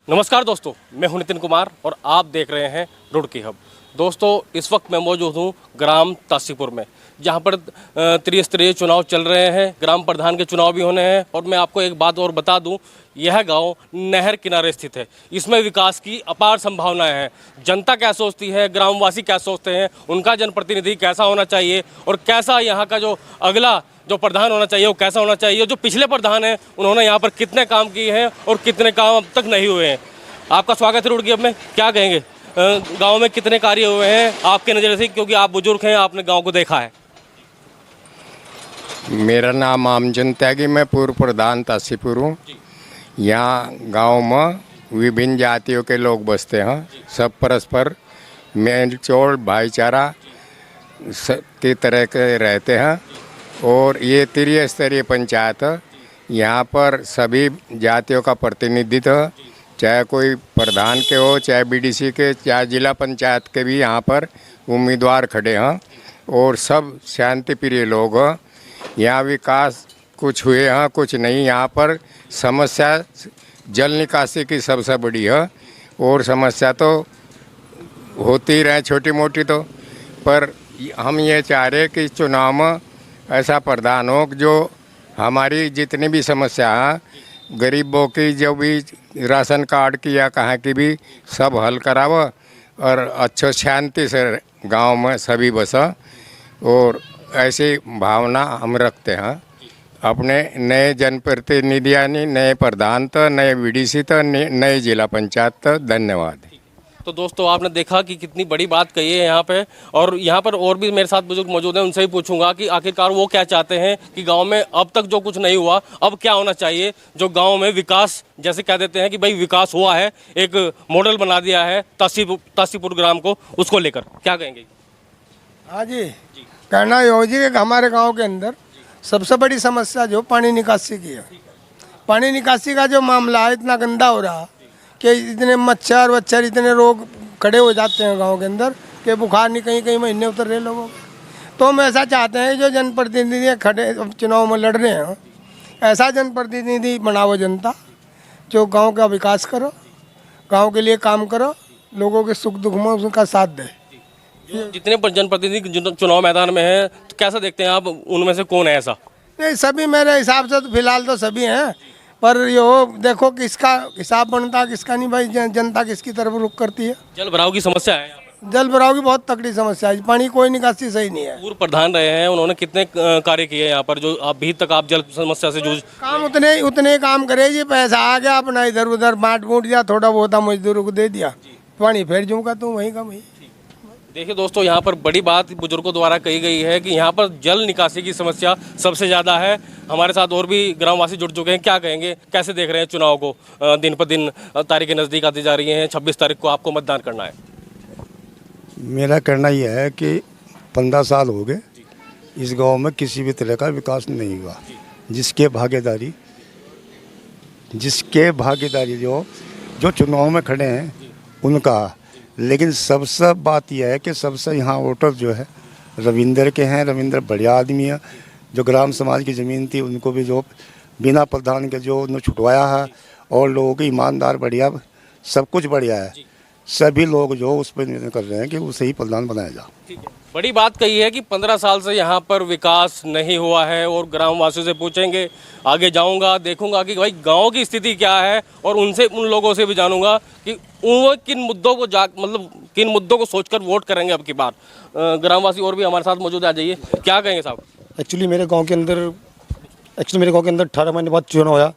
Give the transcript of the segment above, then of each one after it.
नमस्कार दोस्तों, मैं हूं नितिन कुमार और आप देख रहे हैं रुड़की हब। दोस्तों, इस वक्त मैं मौजूद हूं ग्राम तासीपुर में, जहां पर त्रिस्तरीय चुनाव चल रहे हैं। ग्राम प्रधान के चुनाव भी होने हैं और मैं आपको एक बात और बता दूं, यह गांव नहर किनारे स्थित है। इसमें विकास की अपार संभावनाएं हैं। जनता क्या सोचती है, ग्रामवासी क्या सोचते हैं, उनका जनप्रतिनिधि कैसा होना चाहिए और कैसा यहाँ का जो अगला जो प्रधान होना चाहिए वो कैसा होना चाहिए। जो पिछले प्रधान हैं उन्होंने यहाँ पर कितने काम किए हैं और कितने काम अब तक नहीं हुए हैं। आपका स्वागत है रुड़की हब में। क्या कहेंगे, गांव में कितने कार्य हुए हैं आपके नज़र से, क्योंकि आप बुजुर्ग हैं, आपने गांव को देखा है। मेरा नाम आमचंद त्यागी, मैं पूर्व प्रधान तासीपुर हूँ। यहाँ गांव में विभिन्न जातियों के लोग बसते हैं। सब परस्पर मेलजोल भाईचारा की तरह के रहते हैं और ये त्रिस्तरीय पंचायत है। यहाँ पर सभी जातियों का प्रतिनिधित्व है, चाहे कोई प्रधान के हो, चाहे बीडीसी के, चाहे जिला पंचायत के भी यहाँ पर उम्मीदवार खड़े हैं और सब शांति प्रिय लोग हैं। यहाँ विकास कुछ हुए हैं, कुछ नहीं। यहाँ पर समस्या जल निकासी की सबसे बड़ी है और समस्या तो होती रहे छोटी मोटी तो, पर हम ये चाह रहे कि चुनाव में ऐसा प्रधान हो जो हमारी जितनी भी समस्या है, गरीबों की जो भी राशन कार्ड की या कहाँ की भी, सब हल करावा और अच्छे शांति से गांव में सभी बसा। और ऐसी भावना हम रखते हैं। अपने नए जनप्रतिनिधि यानी नए प्रधान तो, नए बीडीसी तो, नए जिला पंचायत तो। धन्यवाद। तो दोस्तों, आपने देखा कि कितनी बड़ी बात कही है यहाँ पे, और यहाँ पर और भी मेरे साथ बुजुर्ग मौजूद हैं। उनसे ही पूछूंगा कि आखिरकार वो क्या चाहते हैं कि गांव में अब तक जो कुछ नहीं हुआ अब क्या होना चाहिए। जो गांव में विकास, जैसे कह देते हैं कि भाई विकास हुआ है, एक मॉडल बना दिया है तासीपुर ग्राम को, उसको लेकर क्या कहेंगे? हाँ जी, कहना यो जी कि हमारे गांव के अंदर सबसे बड़ी समस्या जो पानी निकासी की है। पानी निकासी का जो मामला है इतना गंदा हो रहा कि इतने मच्छर वच्छर, इतने रोग खड़े हो जाते हैं गांव के अंदर कि बुखार नहीं कहीं कहीं महीने उतर रहे लोगों के। तो हम ऐसा चाहते हैं जो जनप्रतिनिधि खड़े चुनाव में लड़ रहे हैं, ऐसा जनप्रतिनिधि बनाओ जनता जो गांव का विकास करो, गांव के लिए काम करो, लोगों के सुख दुख में उनका साथ दे। जितने जनप्रतिनिधि चुनाव मैदान में हैं, तो कैसा देखते हैं आप, उनमें से कौन है ऐसा? नहीं, सभी मेरे हिसाब से तो फिलहाल तो सभी हैं, पर यो देखो किसका हिसाब बनता किसका नहीं। भाई जनता किसकी तरफ रुख करती है। जल भराव की समस्या है यहाँ पर। जल भराव की बहुत तकड़ी समस्या है। पानी कोई निकासी सही नहीं है। पूर्व प्रधान रहे हैं, उन्होंने कितने कार्य किए यहाँ पर, जो अभी तक आप जल समस्या से जूझ? काम उतने काम करे जी, पैसा आ गया अपना इधर उधर बांट बूट दिया, थोड़ा बहुत मजदूरों को दे दिया, पानी फिर जूँगा तू वहीं का वहीं। देखिए दोस्तों, यहाँ पर बड़ी बात बुजुर्गों द्वारा कही गई है कि यहाँ पर जल निकासी की समस्या सबसे ज़्यादा है। हमारे साथ और भी ग्रामवासी जुड़ चुके हैं। क्या कहेंगे, कैसे देख रहे हैं चुनाव को? दिन पर दिन तारीखें नज़दीक आती जा रही हैं। 26 तारीख को आपको मतदान करना है। मेरा कहना यह है कि 15 साल हो गए इस गांव में किसी भी तरह का विकास नहीं हुआ। जिसके भागीदारी जो चुनाव में खड़े हैं उनका। लेकिन सबसे बात यह है कि सबसे यहाँ वोटर जो है रविंदर के हैं। रविंदर बढ़िया आदमी है। जो ग्राम समाज की ज़मीन थी उनको भी जो बिना प्रधान के जो उन्होंने छुटवाया है, और लोगों की ईमानदार बढ़िया, सब कुछ बढ़िया है। सभी लोग जो उस पर निवेदन कर रहे हैं कि उसे ही प्रधान बनाया जाए। बड़ी बात कही है कि 15 साल से यहाँ पर विकास नहीं हुआ है, और ग्रामवासियों से पूछेंगे। आगे जाऊँगा, देखूँगा कि भाई गाँव की स्थिति क्या है, और उन लोगों से भी जानूँगा कि वो किन मुद्दों को सोचकर वोट करेंगे अब की बार। ग्रामवासी और भी हमारे साथ मौजूद है। आ जाइए, क्या कहेंगे साहब? एक्चुअली मेरे गांव के अंदर 18 महीने बाद चुनाव होया।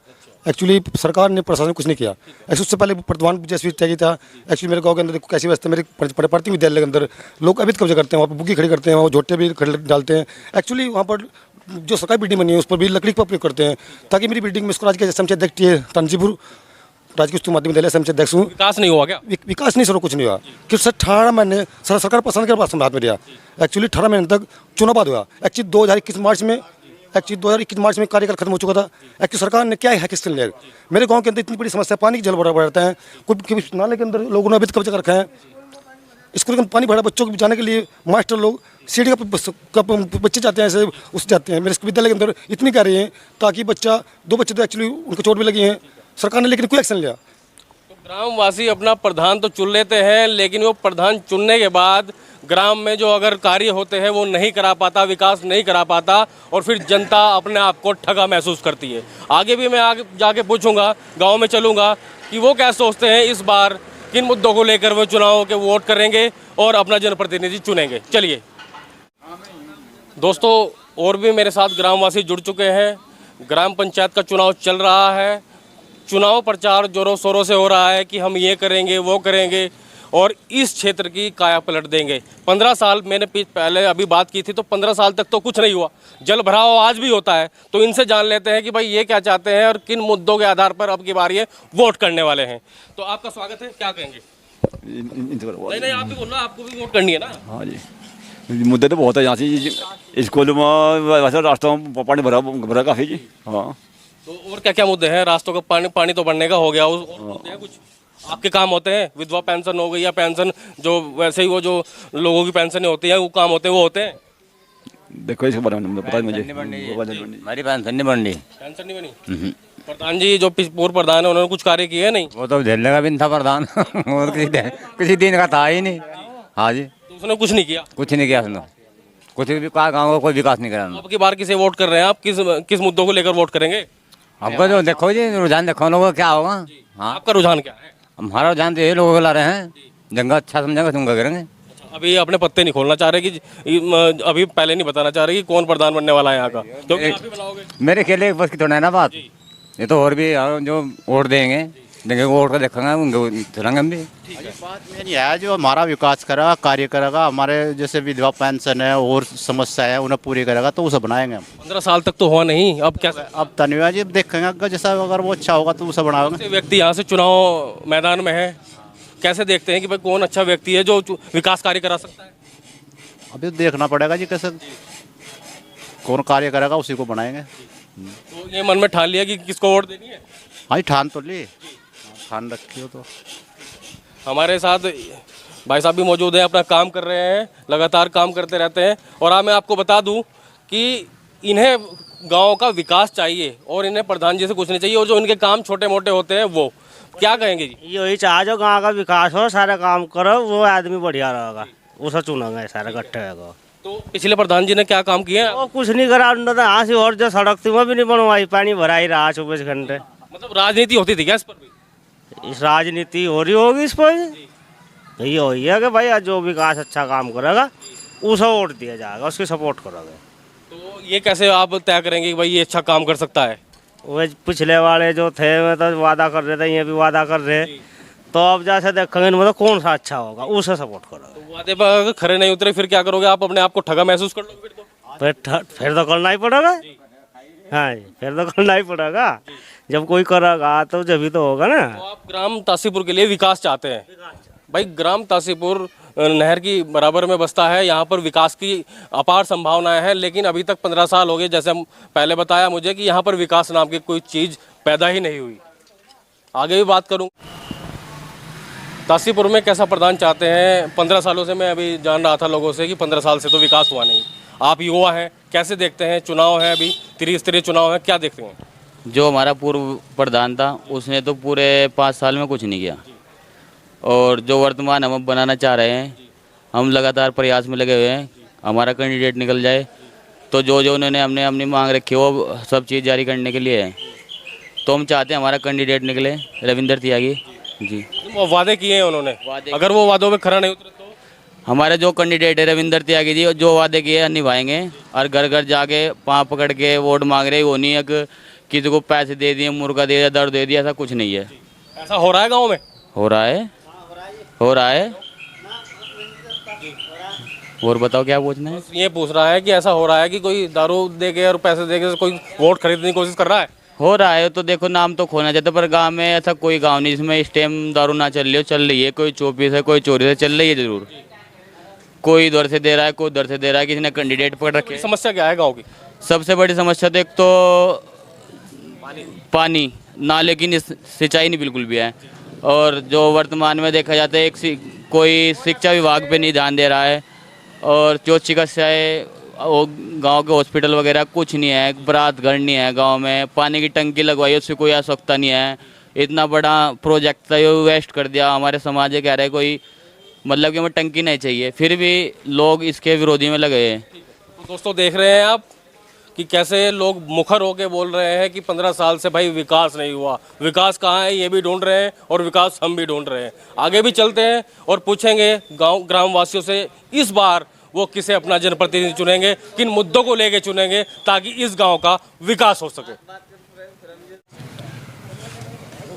एक्चुअली सरकार ने, प्रशासन ने कुछ नहीं किया। एक्चुअली उससे पहले प्रधान जैसे चाहिए था। एक्चुअली मेरे गांव के अंदर कैसी व्यवस्था, मेरे प्राथमिक विद्यालय के अंदर लोग अभी कब्जा करते हैं, वहाँ पर बुकी खड़ी करते हैं, वहाँ झोटे भी डालते हैं। एक्चुअली वहाँ पर जो सरकारी बिल्डिंग बनी है उस पर भी लकड़ी का उपयोग करते हैं, ताकि मेरी बिल्डिंग में इसको राज्य के अध्यक्ष तानसीपुर राजकीय उच्च माध्यमिक विद्यालय समझे अध्यक्ष हूँ। विकास नहीं हुआ क्या? विकास नहीं सर, कुछ नहीं हुआ। कि सर 18 महीने सरकार पसंद के पास हाथ में दिया। एक्चुअली 18 महीने तक चुनाव बाद हुआ। एक्चुअली 2021 मार्च में कार्यकाल खत्म हो चुका था। एक्चुअली सरकार ने क्या है किसके लिए? मेरे गांव के अंदर इतनी बड़ी समस्या, पानी की जल भरा रहता है। कुछ नाले के अंदर लोगों ने अभी कब्जा कर रखा है। स्कूल में पानी भरा, बच्चों को जाने के लिए मास्टर लोग सीढ़ी का बच्चे जाते हैं, ऐसे उस जाते हैं। मेरे विद्यालय के अंदर इतनी कह रही हैं ताकि 2 बच्चे तो एक्चुअली उनको चोट भी लगी हैं। सरकार ने लेकिन कोई एक्शन लिया। ग्रामवासी अपना प्रधान तो चुन लेते हैं, लेकिन वो प्रधान चुनने के बाद ग्राम में जो अगर कार्य होते हैं वो नहीं करा पाता, विकास नहीं करा पाता, और फिर जनता अपने आप को ठगा महसूस करती है। आगे भी मैं आगे जाके पूछूंगा, गांव में चलूंगा कि वो क्या सोचते हैं, इस बार किन मुद्दों को लेकर वो चुनाव के वोट करेंगे और अपना जनप्रतिनिधि चुनेंगे। चलिए दोस्तों, और भी मेरे साथ ग्रामवासी जुड़ चुके हैं। ग्राम पंचायत का चुनाव चल रहा है, चुनाव प्रचार जोरों शोरों से हो रहा है कि हम ये करेंगे वो करेंगे और इस क्षेत्र की काया पलट देंगे। 15 साल मैंने पहले अभी बात की थी, तो 15 साल तक तो कुछ नहीं हुआ, जल भराव आज भी होता है। तो इनसे जान लेते हैं कि भाई ये क्या चाहते हैं और किन मुद्दों के आधार पर अब की बार ये वोट करने वाले हैं। तो आपका स्वागत है, क्या कहेंगे? नहीं नहीं, आप भी बोलो, आपको भी वोट करनी है ना। हाँ जी, मुद्दे तो बहुत है यहाँ से। स्कूल में वैसे रास्तों में पानी भरा भरा काफ़ी जी। हाँ, तो और क्या क्या मुद्दे हैं? रास्तों का पानी तो बनने का हो गया, और मुद्दे हैं कुछ आपके काम होते हैं? विधवा पेंशन हो गई, या पेंशन जो वैसे ही वो जो लोगों की पेंशन होती है वो काम होते हैं, वो होते हैं? देखो इसके बारे में पता है मुझे। हमारी पेंशन नहीं बन रही। पेंशन नहीं बनी? प्रधान जी जो पूर्व प्रधान है उन्होंने कुछ कार्य किए नहीं? वो तो झेलने का भी नहीं था प्रधान। वो किसी दिन का था ही नहीं। हाँ जी, तो उसने कुछ नहीं किया? कुछ नहीं किया उसने, कुछ भी कहा, गाँव का कोई विकास नहीं करा। अब की बार किसे वोट कर रहे हैं आप? किस मुद्दों को लेकर वोट करेंगे? हमको जो देखो जी, रुझान देखो लोगों का क्या होगा। हाँ, आपका रुझान क्या है? हमारा रुझान तो ये लोगों को ला रहे हैं, जंगा अच्छा समझेंगे तुम क्या करेंगे। अभी अपने पत्ते नहीं खोलना चाह रहे कि अभी पहले नहीं बताना चाह रहे कि कौन प्रधान बनने वाला है यहाँ का, क्योंकि आप ही बनाओगे। मेरे खेले बस की थोड़ा है ना बात, ये तो और भी जो वोट देंगे वोट का देखेंगे उनको चलेंगे हम भी। बात मेन यह है, जो हमारा विकास करेगा, कार्य करेगा, हमारे जैसे विधवा पेंशन है और समस्या है उन्हें पूरी करेगा, तो उसे बनाएंगे हम। 15 साल तक तो हुआ नहीं, अब क्या? अब तनवीर जी देखेंगे अगर जैसा अगर वो अच्छा होगा तो उसे बनाएंगे। व्यक्ति यहाँ से चुनाव मैदान में है, कैसे देखते हैं कि भाई कौन अच्छा व्यक्ति है जो विकास कार्य करा सकता है? अभी तो देखना पड़ेगा जी कैसे कौन कार्य करेगा, उसी को बनाएंगे। तो ये मन में ठान लिया कि किसको वोट देनी है? हाँ ठान तो ली, ठान रखी हो तो। हमारे साथ भाई साहब भी मौजूद हैं, अपना काम कर रहे हैं, लगातार काम करते रहते हैं। और मैं आपको बता दूं कि इन्हें गांव का विकास चाहिए और इन्हें प्रधान जी से कुछ नहीं चाहिए, और जो इनके काम छोटे मोटे होते हैं वो क्या कहेंगे जी? यही चाह जो गाँव का विकास हो, सारे काम करो, वो आदमी बढ़िया रहेगा, उसे चुनेंगे सारे इकट्ठे रहेगा। तो पिछले प्रधान जी ने क्या काम किए हैं? वो कुछ नहीं करा उन्होंने, यहाँ से और जो सड़क थी वो भी नहीं बनवाई, पानी भरा ही रहा 24 घंटे। मतलब राजनीति होती थी क्या इस पर भी? इस राजनीति हो रही होगी इस पर, यही हो है कि भाई जो विकास अच्छा काम करेगा उसे वोट दिया जाएगा, उसकी सपोर्ट करोगे। तो ये कैसे आप तय करेंगे कि भाई ये अच्छा काम कर सकता है? वो पिछले वाले जो थे वो तो वादा कर रहे थे, ये भी वादा कर रहे, तो अब जैसे देखेंगे मतलब कौन सा अच्छा होगा उसे सपोर्ट करोगे। तो वादे पर अगर खरे नहीं उतरे फिर क्या करोगे? आप अपने आप को ठगा महसूस कर लोगे फिर तो? फिर तो करना ही पड़ेगा। हाँ जी, फिर तो करना ही पड़ेगा, जब कोई करेगा तो जब तो होगा ना। तो आप ग्राम तासीपुर के लिए विकास चाहते हैं? भाई ग्राम तासीपुर नहर की बराबर में बसता है, यहाँ पर विकास की अपार संभावनाएं हैं, लेकिन अभी तक 15 साल हो गए, जैसे हम पहले बताया मुझे, कि यहाँ पर विकास नाम की कोई चीज़ पैदा ही नहीं हुई। आगे भी बात करूँ, तासीपुर में कैसा प्रधान चाहते हैं? 15 सालों से मैं अभी जान रहा था लोगों से कि 15 साल से तो विकास हुआ नहीं। आप युवा हैं, कैसे देखते हैं? चुनाव है अभी, त्रिस्तरीय चुनाव है, क्या देखते हैं? जो हमारा पूर्व प्रधान था उसने तो पूरे 5 साल में कुछ नहीं किया, और जो वर्तमान हम बनाना चाह रहे हैं, हम लगातार प्रयास में लगे हुए हैं, हमारा कैंडिडेट निकल जाए तो जो जो उन्होंने हमने अपनी मांग रखी वो सब चीज़ जारी करने के लिए है। तो हम चाहते हैं हमारा कैंडिडेट निकले, रविंदर त्यागी जी। वो वादे किए हैं उन्होंने, अगर वो वादों में खरा नहीं उतरे तो? हमारे जो कैंडिडेट है रविंदर त्यागी जी, जो वादे किए निभाएंगे, और घर घर जाके पाँव पकड़ के वोट मांग रहे, वो नहीं है कि किसी को पैसे दे दिए, मुर्गा दे दिया, दर्द दे दिया, ऐसा कुछ नहीं है। ऐसा हो रहा है गाँव में? हो रहा है, हो रहा है। और बताओ क्या पूछना है? ये पूछ रहा है कि ऐसा हो रहा है कि कोई दारू दे के और पैसे दे के कोई वोट खरीदने की कोशिश कर रहा है? हो रहा है, तो देखो नाम तो खोना चाहते, पर गांव में ऐसा कोई गांव नहीं जिसमें इस टाइम दारू ना चल रही हो। चल रही है, कोई चौपी से कोई चोरी से चल रही है जरूर, कोई इधर से दे रहा है, कोई उधर से दे रहा है, किसी ने कैंडिडेट पकड़ रखे। समस्या क्या है गाँव की? सबसे बड़ी समस्या तो एक तो पानी, नाले की सिंचाई नहीं बिल्कुल भी है, और जो वर्तमान में देखा जाता है कोई शिक्षा विभाग पे नहीं ध्यान दे रहा है, और जो चिकित्सा है वो गांव के हॉस्पिटल वगैरह कुछ नहीं है, बरात घर नहीं है गांव में, पानी की टंकी लगवाई उससे कोई आवश्यकता नहीं है, इतना बड़ा प्रोजेक्ट था, ये वेस्ट कर दिया। हमारे समाज ये कह रहे कोई मतलब कि हमें टंकी नहीं चाहिए, फिर भी लोग इसके विरोधी में लगे हैं। तो दोस्तों देख रहे हैं आप कि कैसे लोग मुखर होके बोल रहे हैं कि 15 साल से भाई विकास नहीं हुआ। विकास कहाँ है ये भी ढूंढ रहे हैं और विकास हम भी ढूंढ रहे हैं। आगे भी चलते हैं और पूछेंगे गांव ग्रामवासियों से इस बार वो किसे अपना जनप्रतिनिधि चुनेंगे, किन मुद्दों को लेके चुनेंगे ताकि इस गांव का विकास हो सके।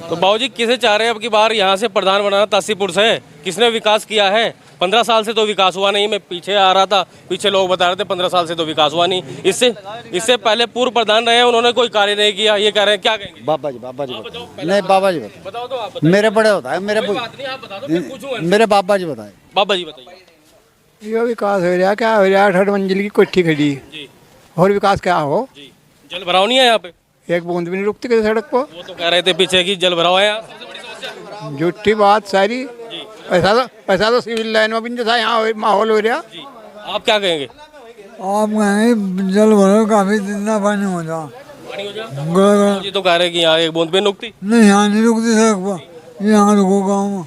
तो बाबूजी किसे चाह रहे हैं अब की बार यहाँ से प्रधान बनाना तासीपुर से? किसने विकास किया है? 15 साल से तो विकास हुआ नहीं। मैं पीछे आ रहा था, पीछे लोग बता रहे थे 15 साल से तो विकास हुआ नहीं। इससे पहले पूर्व प्रधान रहे हैं, उन्होंने कोई कार्य नहीं किया। ये कह रहे हैं, क्या कहेंगे? बाबा जी नहीं बाबा जी बताओ तो आप बताइए। मेरे बड़े होता है, मेरे बात नहीं, आप बता दो, मैं पूछूंगा। मेरे बाबा जी बताए। बाबा जी बताइए। ये विकास हो रहा क्या हो रहा? 8 मंजिल की कोठी खड़ी जी और विकास क्या हो? जी जल भराव नहीं है यहाँ पे? एक बूंद भी नहीं रुकती किसी सड़क पर। वो तो कह रहे थे पीछे की जल भराव है यहाँ। सबसे बड़ी समस्या झूठी बात सारी। ऐसा तो सिविल लाइन में भी जैसा यहाँ माहौल हो रहा। जी आप क्या कहेंगे? आप कहेंगे जल भरो काफी जितना पानी हो जा। पानी हो जाए जी, तो कह रहे हैं कि यहाँ एक बूंद भी नहीं रुकती। नहीं यहाँ नहीं रुकती सड़क पर, यहाँ रुको गाँव में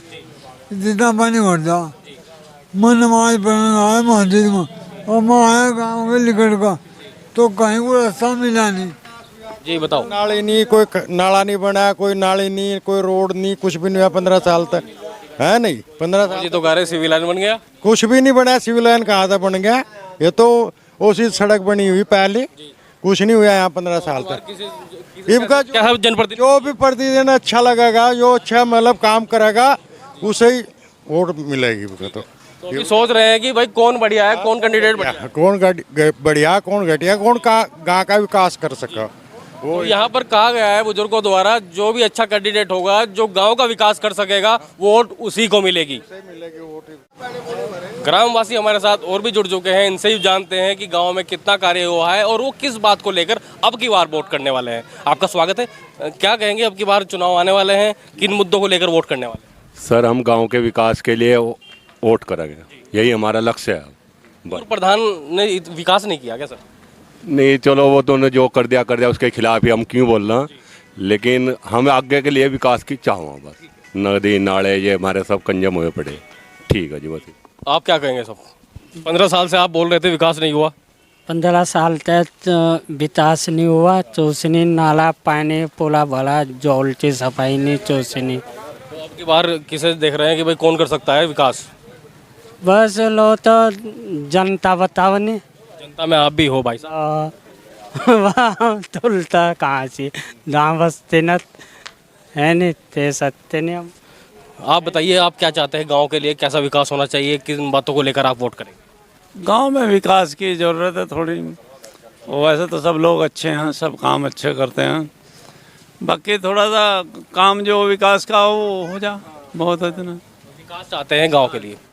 जितना पानी भर जा। मैं नमाज पढ़ने आया मस्जिद में और मैं आया गाँव के निकट का तो कहीं को रास्ता मिला नहीं। जी बताओ। नाली नहीं, कोई नाला नहीं बना, कोई नाली नहीं, कोई रोड नहीं, कुछ भी नहीं हुआ 15 साल तक है। नहीं 15 साल जी तो कह रहे सिविल लाइन बन गया। कुछ भी नहीं बना। सिविल लाइन कहाँ था बन गया? ये तो उसी सड़क बनी हुई पहले, कुछ नहीं हुआ यहाँ 15 साल तक। इनका क्या है जनप्रतिनिधि? जो भी प्रतिदिन अच्छा लगेगा, जो अच्छा मतलब काम करेगा उसे ही वोट मिलेगी। तो अभी सोच रहे हैं कि भाई कौन बढ़िया है, कौन कैंडिडेट बढ़िया है? कौन बढ़िया, कौन घटिया, कौन गाँव का विकास कर सका। तो यहाँ पर कहा गया है बुजुर्गों द्वारा जो भी अच्छा कैंडिडेट होगा, जो गांव का विकास कर सकेगा, वोट उसी को मिलेगी। ग्रामवासी हमारे साथ और भी जुड़ चुके हैं, इनसे भी जानते हैं कि गांव में कितना कार्य हुआ है और वो किस बात को लेकर अब की बार वोट करने वाले हैं। आपका स्वागत है। क्या कहेंगे, अब की बार चुनाव आने वाले हैं, किन मुद्दों को लेकर वोट करने वाले हैं? सर हम गांव के विकास के लिए वोट करेंगे, यही हमारा लक्ष्य है। पूर्व प्रधान ने विकास नहीं किया क्या सर? नहीं चलो वो तो जो कर दिया उसके खिलाफ ही हम क्यों बोल रहे हैं, लेकिन हम आगे के लिए विकास की चाहूँ बस। नदी नाले ये हमारे सब कंजम हुए पड़े। ठीक है जी बस। आप क्या कहेंगे? सब 15 साल से आप बोल रहे थे विकास नहीं हुआ। 15 साल तक विकास नहीं हुआ। चौसनी नाला पानी पोला भला जौल की सफाई नहीं चौसनी। तो अब की बार किसे देख रहे हैं कि भाई कौन कर सकता है विकास? बस लो तो जनता बताओ नहीं। जनता में आप भी हो भाई साहब। तुलता कहाँ से गाँव बसते न है नहीं ते सकते नहीं हम। आप बताइए, आप क्या चाहते हैं गांव के लिए, कैसा विकास होना चाहिए, किन बातों को लेकर आप वोट करेंगे? गांव में विकास की ज़रूरत है थोड़ी। वैसे तो सब लोग अच्छे हैं, सब काम अच्छे करते हैं, बाकी थोड़ा सा काम जो विकास का हो जा, बहुत है इतना। विकास चाहते हैं गांव के लिए।